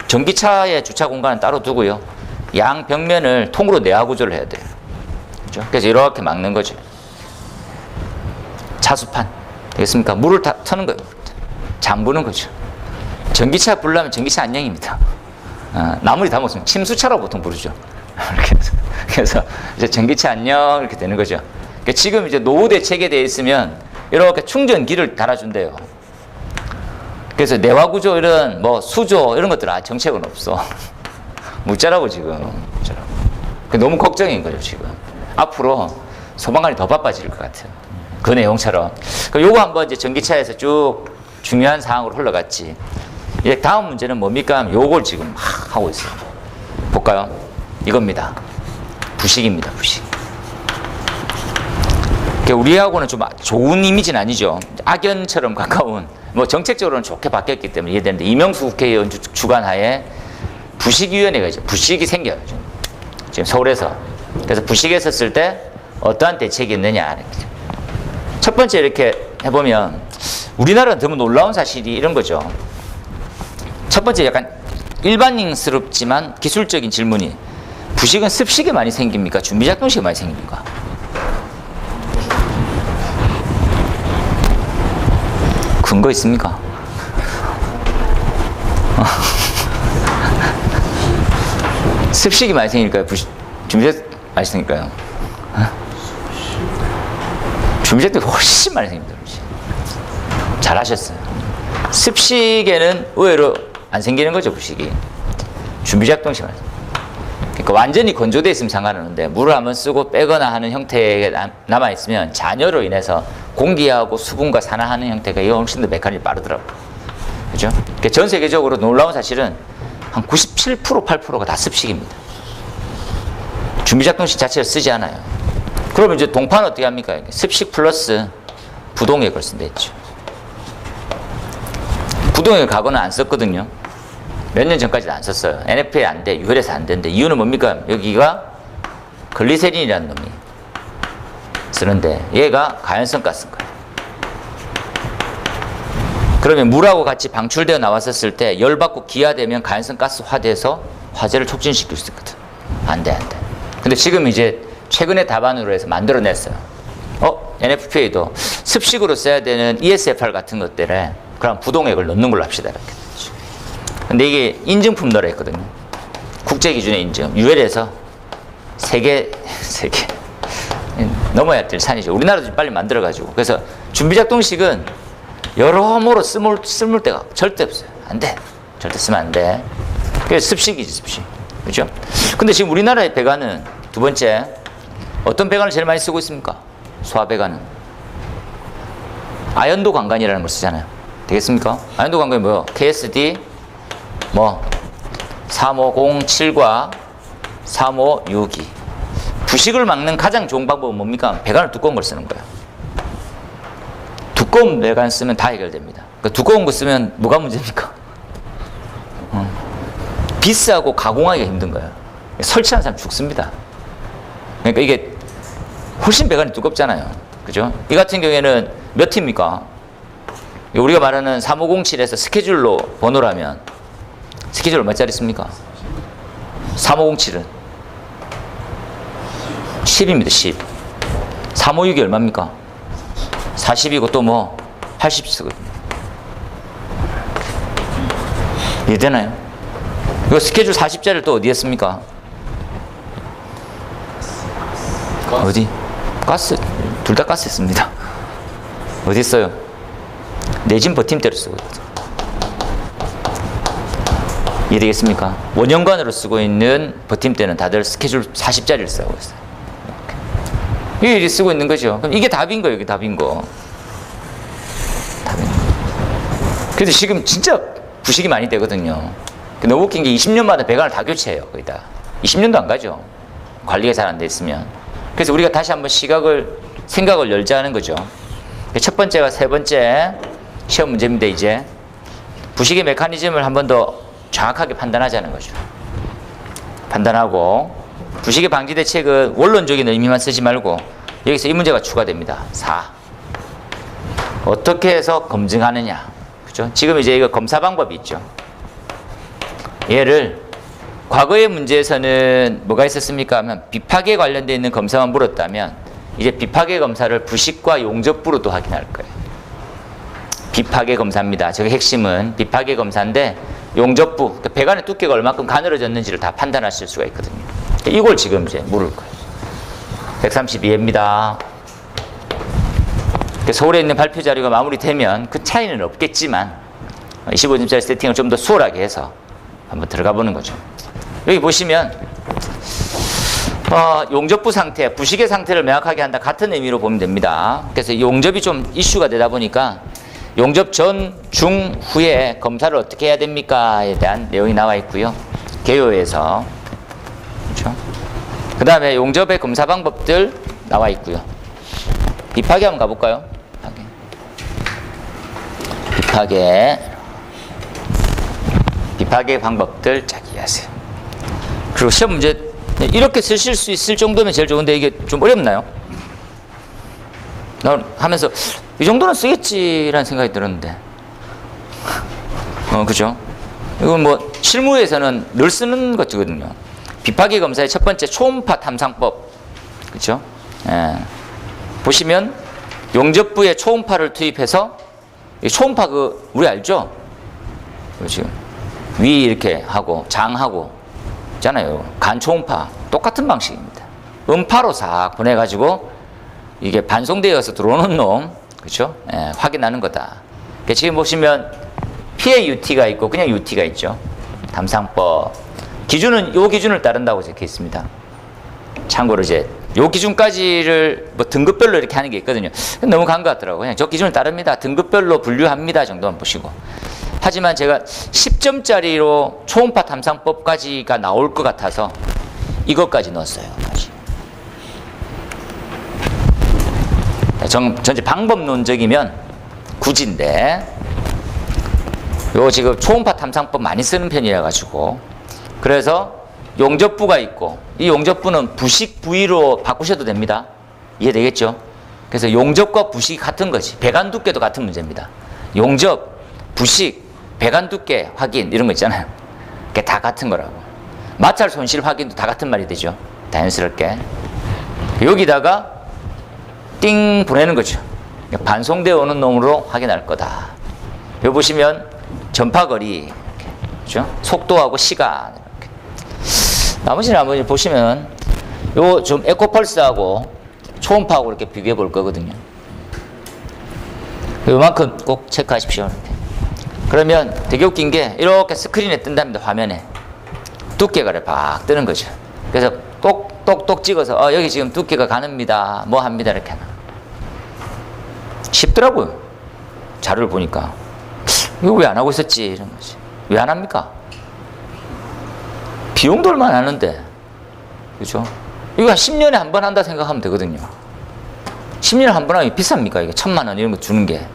전기차의 주차 공간은 따로 두고요. 양 벽면을 통으로 내화 구조를 해야 돼요. 그렇죠? 그래서 이렇게 막는 거죠. 차수판. 되겠습니까? 물을 다 트는 거예요. 잠그는 거죠. 전기차 불나면 전기차 안녕입니다. 나물이 다 먹으면 침수차라고 보통 부르죠. 그래서 이제 전기차 안녕 이렇게 되는 거죠. 그러니까 지금 이제 노후 대책에 대해 있으면 이렇게 충전기를 달아준대요. 그래서 내화 구조 이런 뭐 수조 이런 것들은 정책은 없어. 묻자라고 지금. 너무 걱정인 거죠 지금. 앞으로 소방관이 더 바빠질 것 같아요. 그 내용처럼. 그럼 요거 한번 이제 전기차에서 쭉 중요한 사항으로 흘러갔지. 이제 다음 문제는 뭡니까? 요걸 지금 막 하고 있어요. 볼까요? 이겁니다. 부식입니다, 부식. 우리하고는 좀 좋은 이미지는 아니죠. 악연처럼 가까운, 뭐 정책적으로는 좋게 바뀌었기 때문에 이해되는데, 이명수 국회의원 주관하에 부식위원회가 있죠. 부식이 생겨요. 지금 서울에서. 그래서 부식했었을 때 어떠한 대책이 있느냐. 첫 번째 이렇게 해보면, 우리나라는 너무 놀라운 사실이 이런 거죠. 첫 번째 약간 일반인스럽지만 기술적인 질문이, 부식은 습식이 많이 생깁니까? 준비작동식이 많이 생깁니까? 근거 있습니까? 습식이 많이 생길까요? 준비제 많이 생길까요? 준비제 때 훨씬 많이 생깁니다. 잘하셨어요. 습식에는 의외로 안 생기는 거죠, 부식이. 준비작동 시간. 그러니까 완전히 건조되어 있으면 상관없는데 물을 한번 쓰고 빼거나 하는 형태가 남아있으면 잔여로 인해서 공기하고 수분과 산화하는 형태가 이거 훨씬 더 메커니즘이 빠르더라고요. 그죠? 그러니까 전 세계적으로 놀라운 사실은 한 97%, 8%가 다 습식입니다. 준비작동식 자체를 쓰지 않아요. 그러면 이제 동파는 어떻게 합니까? 습식 플러스 부동액을 쓴다 했죠. 부동액을 과거는 안 썼거든요. 몇 년 전까지도 안 썼어요. NFA 안 돼. 유혈해서 안 된대. 이유는 뭡니까? 여기가 글리세린이라는 놈이 쓰는데 얘가 가연성 가스인 거예요. 그러면 물하고 같이 방출되어 나왔었을 때 열받고 기화되면 가연성 가스화돼서 화재를 촉진시킬 수 있거든. 안 돼, 안 돼. 근데 지금 이제 최근에 답안으로 해서 만들어냈어요. NFPA도 습식으로 써야 되는 ESFR 같은 것들에 그럼 부동액을 넣는 걸로 합시다. 이렇게. 근데 이게 인증품 넣으라 했거든요. 국제기준의 인증. UL에서 세계 넘어야 될 산이죠. 우리나라도 좀 빨리 만들어가지고. 그래서 준비작동식은 여러모로 쓸 데가 절대 없어요. 안 돼. 절대 쓰면 안 돼. 그래서 습식이지, 습식. 그죠? 근데 지금 우리나라의 배관은 두 번째, 어떤 배관을 제일 많이 쓰고 있습니까? 소화배관은. 아연도 관관이라는 걸 쓰잖아요. 되겠습니까? 아연도 관관이 뭐요? KSD, 3507과 3562. 부식을 막는 가장 좋은 방법은 뭡니까? 배관을 두꺼운 걸 쓰는 거예요. 두꺼운 배관 쓰면 다 해결됩니다. 그러니까 두꺼운 거 쓰면 뭐가 문제입니까? 비싸고 가공하기가 힘든 거예요. 설치하는 사람 죽습니다. 그러니까 이게 훨씬 배관이 두껍잖아요. 그죠? 이 같은 경우에는 몇 T입니까? 우리가 말하는 3507에서 스케줄로 번호라면 스케줄 얼마짜리 씁니까? 3507은 10입니다. 10. 356이 얼마입니까? 40이고 또 80 쓰거든요. 이해되나요? 이거 스케줄 40짜리를 또 어디에 씁니까? 어디? 가스. 둘 다 가스에 씁니다. 어디 있어요? 내진 버팀대로 쓰거든요. 이해되겠습니까? 원형관으로 쓰고 있는 버팀대는 다들 스케줄 40짜리를 쓰고 있어요. 이렇게 쓰고 있는 거죠. 그럼 이게 답인 거예요. 이게 답인 거. 답인 거. 그래서 지금 진짜 부식이 많이 되거든요. 너무 웃긴 게 20년마다 배관을 다 교체해요. 거의 다. 20년도 안 가죠. 관리가 잘 안 돼 있으면. 그래서 우리가 다시 한번 생각을 열자는 거죠. 첫 번째가 세 번째 시험 문제입니다. 이제 부식의 메커니즘을 한 번 더 정확하게 판단하자는 거죠. 판단하고 부식의 방지 대책은 원론적인 의미만 쓰지 말고 여기서 이 문제가 추가됩니다. 4. 어떻게 해서 검증하느냐. 그죠? 지금 이제 이거 검사 방법이 있죠. 얘를 과거의 문제에서는 뭐가 있었습니까 하면 비파괴 관련되어 있는 검사만 물었다면 이제 비파괴 검사를 부식과 용접부로도 확인할 거예요. 비파괴 검사입니다. 저게 핵심은 비파괴 검사인데 용접부, 그러니까 배관의 두께가 얼마큼 가늘어졌는지를 다 판단하실 수가 있거든요. 이걸 지금 이제 물을 거예요. 132회입니다. 서울에 있는 발표 자료가 마무리되면 그 차이는 없겠지만 25점짜리 세팅을 좀 더 수월하게 해서 한번 들어가 보는 거죠. 여기 보시면 용접부 상태, 부식의 상태를 명확하게 한다 같은 의미로 보면 됩니다. 그래서 용접이 좀 이슈가 되다 보니까 용접 전, 중, 후에 검사를 어떻게 해야 됩니까에 대한 내용이 나와 있고요. 개요에서 그렇죠? 그 다음에 용접의 검사 방법들 나와 있고요. 비파괴 한번 가볼까요? 비파괴 방법들 쫙 이해하세요. 그리고 시험 문제 이렇게 쓰실 수 있을 정도면 제일 좋은데 이게 좀 어렵나요? 나 하면서 이 정도는 쓰겠지라는 생각이 들었는데 그죠? 이건 실무에서는 늘 쓰는 것이거든요. 비파괴 검사의 첫 번째 초음파 탐상법 그죠? 예. 보시면 용접부에 초음파를 투입해서 이 초음파 우리 알죠? 지금 위 이렇게 하고 장하고 있잖아요. 간 초음파 똑같은 방식입니다. 음파로 싹 보내가지고 이게 반송되어서 들어오는 놈, 그렇죠? 예, 확인하는 거다. 그러니까 지금 보시면 피해 UT가 있고 그냥 UT가 있죠. 담상법 기준은 요 기준을 따른다고 적혀 있습니다. 참고로 이제 요 기준까지를 뭐 등급별로 이렇게 하는 게 있거든요. 너무 간 것 같더라고요. 그냥 저 기준을 따릅니다. 등급별로 분류합니다 정도만 보시고. 하지만 제가 10점짜리로 초음파 탐상법까지가 나올 것 같아서 이것까지 넣었어요. 전체 방법론적이면 굳이인데 요 지금 초음파 탐상법 많이 쓰는 편이라 가지고 그래서 용접부가 있고 이 용접부는 부식 부위로 바꾸셔도 됩니다. 이해되겠죠? 그래서 용접과 부식이 같은 거지. 배관 두께도 같은 문제입니다. 용접, 부식, 배관 두께 확인 이런 거 있잖아요. 그게 다 같은 거라고. 마찰 손실 확인도 다 같은 말이 되죠. 자연스럽게. 여기다가 띵 보내는 거죠. 반송되어 오는 놈으로 확인할 거다. 여기 보시면 전파거리, 그렇죠? 속도하고 시간. 나머지 보시면 요 좀 에코펄스하고 초음파하고 이렇게 비교해 볼 거거든요. 요만큼 꼭 체크하십시오. 이렇게. 그러면 되게 웃긴 게 이렇게 스크린에 뜬답니다. 화면에 두께가 팍 뜨는 거죠. 그래서 똑똑똑 찍어서 여기 지금 두께가 가릅니다. 뭐 합니다. 이렇게 하나. 쉽더라고요. 자료를 보니까 이거 왜 안 하고 있었지 이런 거지. 왜 안 합니까? 비용도 얼마 안 하는데, 그죠? 이거 한 10년에 한 번 한다 생각하면 되거든요. 10년에 한 번 하면 비쌉니까? 이게 1,000만 원 이런 거 주는 게.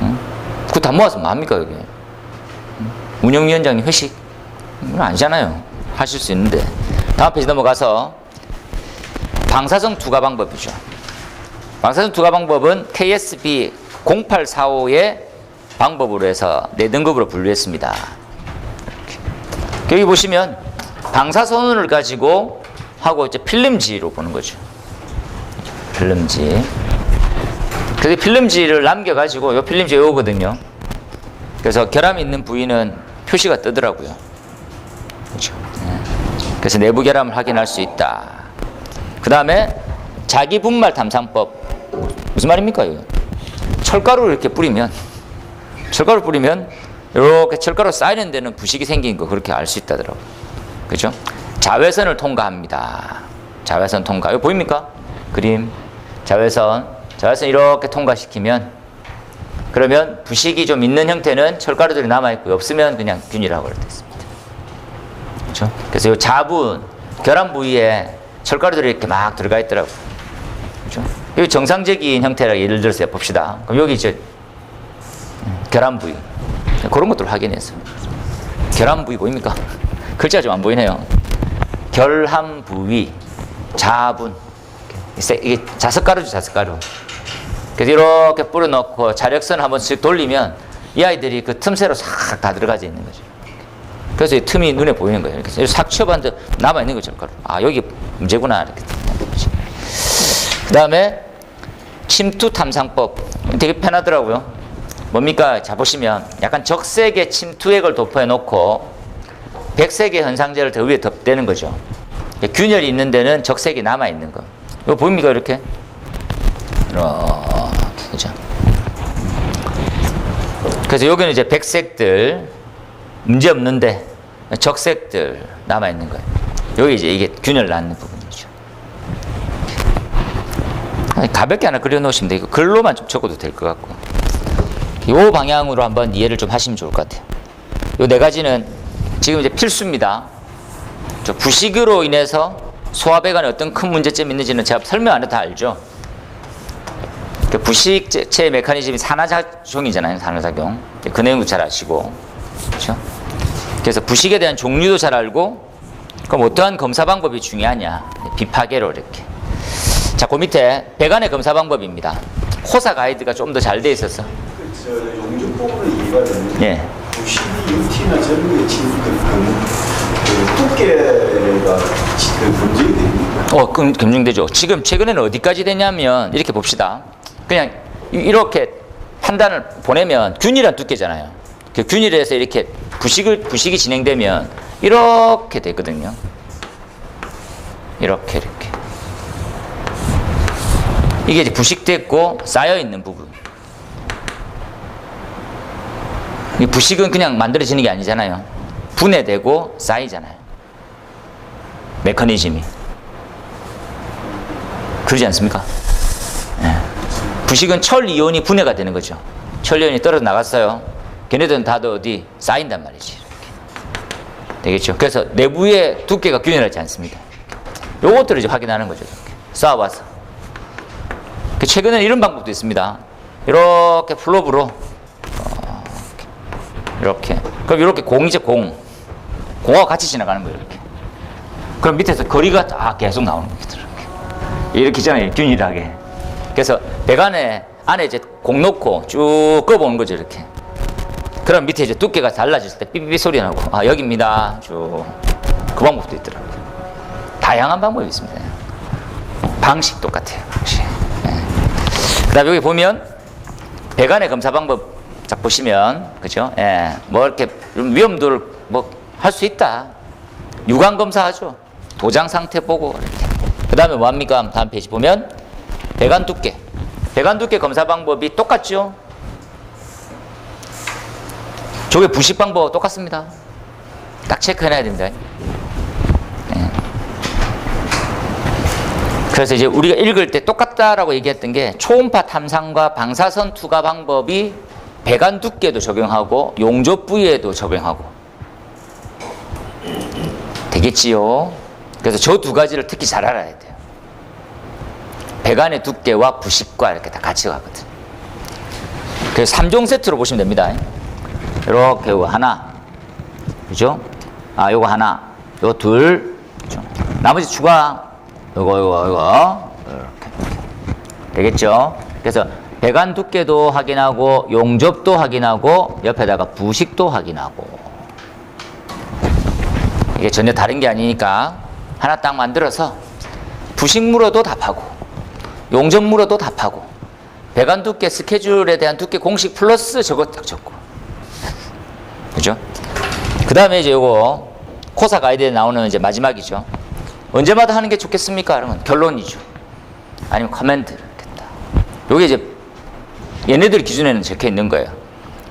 응? 그거 다 모아서 뭐 합니까, 이게? 응? 운영위원장님 회식? 이건 아니잖아요. 하실 수 있는데. 다음 페이지 넘어가서 방사성 투과 방법이죠. 방사성 투과 방법은 KSB 0845의 방법으로 해서 4등급으로 분류했습니다. 여기 보시면 방사선을 가지고 하고 이제 필름지로 보는 거죠. 필름지. 그래서 필름지를 남겨가지고 요 필름지 요거거든요. 그래서 결함이 있는 부위는 표시가 뜨더라고요. 그렇죠. 그래서 내부 결함을 확인할 수 있다. 그 다음에 자기 분말 탐상법. 무슨 말입니까? 이거? 철가루를 이렇게 뿌리면 이렇게 철가루 쌓이는 데는 부식이 생긴 거 그렇게 알 수 있다더라고요. 그죠? 자외선을 통과합니다. 자외선 통과. 이거 보입니까? 그림. 자외선 이렇게 통과시키면 그러면 부식이 좀 있는 형태는 철가루들이 남아있고 없으면 그냥 균이라고 되어 있습니다. 그죠? 그래서 이 자분, 결함 부위에 철가루들이 이렇게 막 들어가 있더라고요. 그죠? 여기 정상적인 형태라 예를 들어서 봅시다. 그럼 여기 이제 결함 부위. 그런 것들을 확인해서. 결함 부위 보입니까? 글자가 좀 안 보이네요. 결함 부위, 자분. 이게 자석가루죠, 자석가루. 그래서 이렇게 뿌려놓고 자력선 한 번씩 돌리면 이 아이들이 그 틈새로 싹 다 들어가져 있는 거죠. 그래서 이 틈이 눈에 보이는 거예요. 이렇게 싹 치워봤는데 남아있는 거죠. 여기 문제구나. 이렇게. 그 다음에 침투 탐상법. 되게 편하더라고요. 뭡니까? 자, 보시면 약간 적색의 침투액을 도포해 놓고 백색의 현상제를 더 위에 덧대는 거죠. 균열이 있는 데는 적색이 남아있는 거. 이거 보입니까? 이렇게? 이렇게. 그죠? 그래서 여기는 이제 백색들, 문제 없는데 적색들 남아있는 거예요. 여기 이제 이게 균열 낳는 부분이죠. 가볍게 하나 그려놓으시면 돼요. 글로만 좀 적어도 될 것 같고. 이 방향으로 한번 이해를 좀 하시면 좋을 것 같아요. 이 네 가지는 지금 이제 필수입니다. 저 부식으로 인해서 소화배관에 어떤 큰 문제점이 있는지는 제가 설명 안 해도 다 알죠. 그 부식체 메커니즘이 산화작용이잖아요. 산화작용. 그 내용도 잘 아시고. 그렇죠? 그래서 부식에 대한 종류도 잘 알고, 그럼 어떠한 검사 방법이 중요하냐. 비파계로 이렇게. 자, 그 밑에 배관의 검사 방법입니다. 호사 가이드가 좀 더 잘 돼 있어서. 용접법으로 이해가 되는 예. 부식이 UT나 전류에 치는 그 두께가 검증이 됩니까? 검증되죠. 지금 최근에는 어디까지 되냐면 이렇게 봅시다. 그냥 이렇게 판단을 보내면 균일한 두께잖아요. 그 균일해서 이렇게 부식이 진행되면 이렇게 되거든요. 이렇게. 이게 이제 부식됐고 쌓여있는 부분. 이 부식은 그냥 만들어지는 게 아니잖아요. 분해되고 쌓이잖아요. 메커니즘이. 그러지 않습니까? 네. 부식은 철 이온이 분해가 되는 거죠. 철 이온이 떨어져 나갔어요. 걔네들은 다들 어디 쌓인단 말이지. 이렇게. 되겠죠. 그래서 내부의 두께가 균일하지 않습니다. 요것들을 이제 확인하는 거죠. 이렇게. 쌓아봐서. 최근에는 이런 방법도 있습니다. 이렇게 플로브로 이렇게. 그럼 이렇게 공이죠, 공하고 같이 지나가는 거예요, 이렇게. 그럼 밑에서 거리가 딱 계속 나오는 거죠. 이렇게 있잖아요, 균일하게. 그래서 배관에 안에 이제 공 넣고 쭉 꺼보는 거죠, 이렇게. 그럼 밑에 이제 두께가 달라졌을 때 삐삐삐 소리 나고, 아, 여기입니다. 쭉. 그 방법도 있더라고요. 다양한 방법이 있습니다. 방식 똑같아요, 방식. 그 다음에 여기 보면 배관의 검사 방법 딱 보시면, 그죠? 예. 뭐 이렇게 위험도를 뭐 할 수 있다. 유관 검사하죠. 도장 상태 보고, 이렇게. 그 다음에 뭐 합니까? 다음 페이지 보면 배관 두께. 배관 두께 검사 방법이 똑같죠? 저게 부식 방법 똑같습니다. 딱 체크해놔야 됩니다. 예. 그래서 이제 우리가 읽을 때 똑같다라고 얘기했던 게 초음파 탐상과 방사선 투과 방법이 배관 두께도 적용하고 용접 부위에도 적용하고 되겠지요. 그래서 저 두 가지를 특히 잘 알아야 돼요. 배관의 두께와 부식과 이렇게 다 같이 가거든. 그래서 3종 세트로 보시면 됩니다. 이렇게 요거 하나, 그죠? 아, 요거 하나, 요거 둘, 그죠? 나머지 추가, 요거 이렇게 되겠죠? 그래서 배관 두께도 확인하고 용접도 확인하고 옆에다가 부식도 확인하고. 이게 전혀 다른 게 아니니까 하나 딱 만들어서 부식 물어도 답하고 용접 물어도 답하고 배관 두께 스케줄에 대한 두께 공식 플러스 저거 딱 적고, 그죠? 그 다음에 이제 요거 코사 가이드에 나오는 이제 마지막이죠. 언제마다 하는 게 좋겠습니까? 그러면 결론이죠. 아니면 커맨드 이렇게. 요게 이제 얘네들 기준에는 적혀 있는 거예요.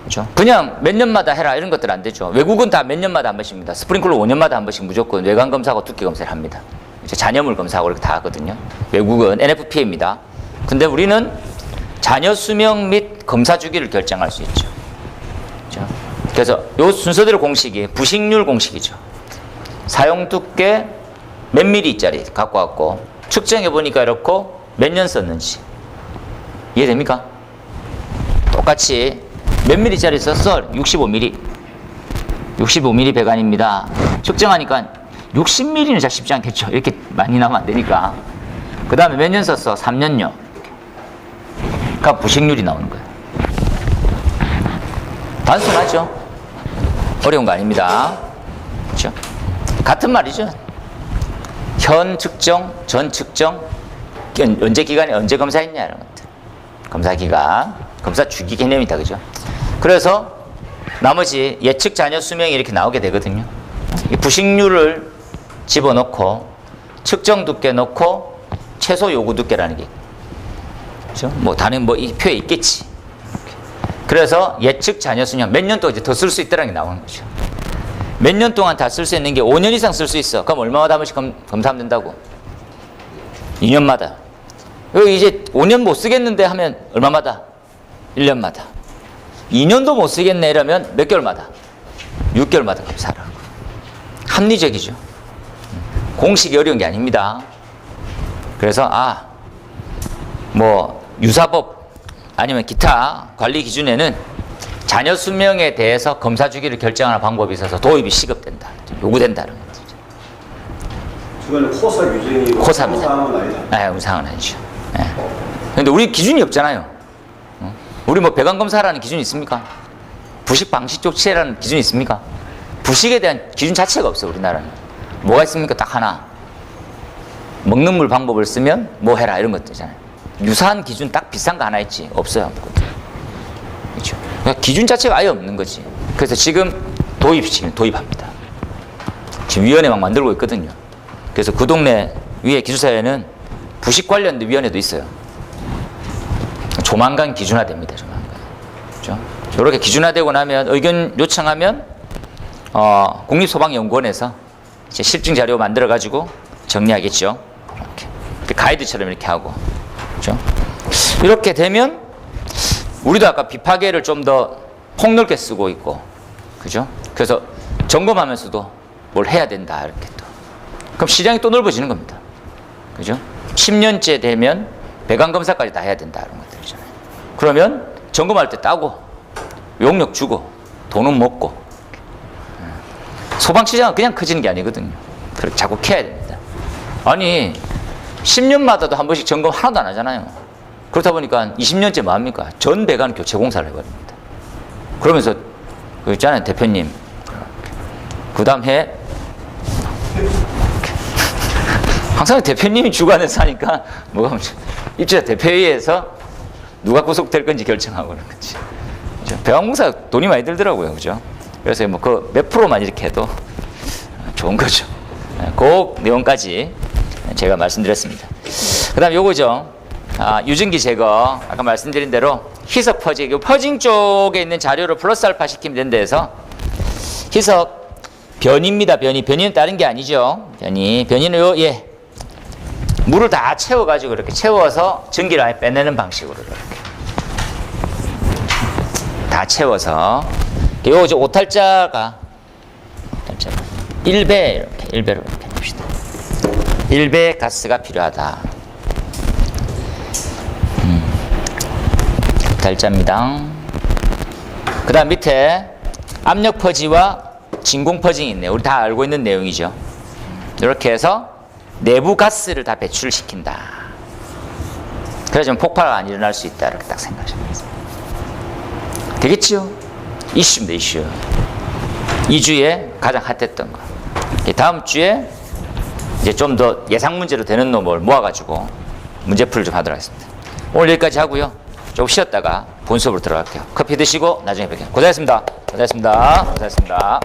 그렇죠? 그냥 몇 년마다 해라 이런 것들 안 되죠. 외국은 다 몇 년마다 한 번씩입니다. 스프링클러 5년마다 한 번씩 무조건 외관 검사하고 두께 검사를 합니다. 이제 잔여물 검사하고 이렇게 다 하거든요. 외국은 NFPA입니다. 근데 우리는 잔여 수명 및 검사 주기를 결정할 수 있죠. 그렇죠? 그래서 요 순서대로 공식이 부식률 공식이죠. 사용 두께 몇 밀리짜리 갖고 왔고 측정해 보니까 이렇고 몇 년 썼는지 이해됩니까? 똑같이 몇 밀리짜리 썼어? 65mm. 65mm 배관입니다. 측정하니까 60mm는 잘 쉽지 않겠죠. 이렇게 많이 나오면 안 되니까. 그 다음에 몇 년 썼어? 3년요. 그 부식률이 나오는 거예요. 단순하죠? 어려운 거 아닙니다. 그렇죠? 같은 말이죠. 현 측정, 전 측정, 언제 기간에 언제 검사했냐 이런 것들. 검사 기간, 검사 주기 개념이다, 그죠? 그래서 나머지 예측 잔여 수명이 이렇게 나오게 되거든요. 이 부식률을 집어넣고 측정 두께 넣고 최소 요구 두께라는 게, 그렇죠? 뭐 다른 뭐 이 표에 있겠지. 그래서 예측 잔여 수명 몇 년 동안 이제 더 쓸 수 있다는 게 나오는 거죠. 몇 년 동안 다 쓸 수 있는 게 5년 이상 쓸 수 있어. 그럼 얼마마다 한 번씩 검사하면 된다고? 2년마다. 여기 이제 5년 못 쓰겠는데 하면 얼마마다? 1년마다. 2년도 못 쓰겠네 이러면 몇 개월마다? 6개월마다 검사하라고. 합리적이죠. 공식이 어려운 게 아닙니다. 그래서 뭐 유사법 아니면 기타 관리 기준에는 잔여 수명에 대해서 검사 주기를 결정하는 방법이 있어서 도입이 시급된다, 요구된다는 거죠. 주변에 코사 규정이 코사입니다. 우상은 아니다. 네, 우상은 아니죠. 그런데 우리 기준이 없잖아요. 우리 뭐 배관 검사라는 기준이 있습니까? 부식 방식 조치라는 기준이 있습니까? 부식에 대한 기준 자체가 없어요, 우리나라는. 뭐가 있습니까? 딱 하나. 먹는 물 방법을 쓰면 뭐 해라 이런 것들 있잖아요. 유사한 기준 딱 비싼 거 하나 있지. 없어요. 그러니까 기준 자체가 아예 없는 거지. 그래서 지금 도입합니다. 지금 위원회 막 만들고 있거든요. 그래서 그 동네 위에 기숙사에는 부식 관련된 위원회도 있어요. 조만간 기준화됩니다. 조만간. 그렇죠? 이렇게 기준화되고 나면 의견 요청하면 국립소방연구원에서 이제 실증 자료 만들어 가지고 정리하겠죠. 이렇게 가이드처럼 이렇게 하고, 그렇죠? 이렇게 되면 우리도 아까 비파괴를 좀 더 폭넓게 쓰고 있고, 그죠? 그래서 점검하면서도 뭘 해야 된다 이렇게 또. 그럼 시장이 또 넓어지는 겁니다. 그죠? 10년째 되면 배관 검사까지 다 해야 된다 이런 것들이잖아요. 그러면 점검할 때 따고 용역 주고 돈은 먹고. 소방시장은 그냥 커지는 게 아니거든요. 그렇게 자꾸 캐야 됩니다. 아니 10년마다도 한 번씩 점검 하나도 안 하잖아요. 그렇다 보니까 20년째 뭐합니까? 전 배관 교체 공사를 해버립니다. 그러면서 그 있잖아요, 대표님. 그 다음 해 항상 대표님이 주관해서 하니까 뭐가 입주자 대표회의에서 누가 구속될 건지 결정하고 그런 거지. 배관공사 돈이 많이 들더라고요, 그죠? 그래서 뭐 그 몇 프로만 이렇게 해도 좋은 거죠. 그 내용까지 제가 말씀드렸습니다. 그다음 요거죠. 유증기 제거. 아까 말씀드린 대로 희석 퍼징. 요 퍼징 쪽에 있는 자료를 플러스 알파 시키면 된다 해서 희석 변입니다. 변이는 다른 게 아니죠. 변이는 물을 다 채워가지고 이렇게 채워서 전기를 아예 빼내는 방식으로 이렇게 다 채워서 요 오탈자가 1배 이렇게 1배로 이렇게 해봅시다. 1배 가스가 필요하다. 오탈자입니다. 그 다음 밑에 압력 퍼지와 진공 퍼징이 있네요. 우리 다 알고 있는 내용이죠. 이렇게 해서 내부 가스를 다 배출시킨다. 그래서 폭발이 안 일어날 수 있다. 이렇게 딱 생각하시면 되겠죠? 이슈입니다. 이슈. 2주에 가장 핫했던 거. 다음 주에 이제 좀 더 예상 문제로 되는 놈을 모아가지고 문제풀이를 좀 하도록 하겠습니다. 오늘 여기까지 하고요. 조금 쉬었다가 본 수업으로 들어갈게요. 커피 드시고 나중에 뵐게요. 고생하셨습니다. 고생하셨습니다. 고생하셨습니다.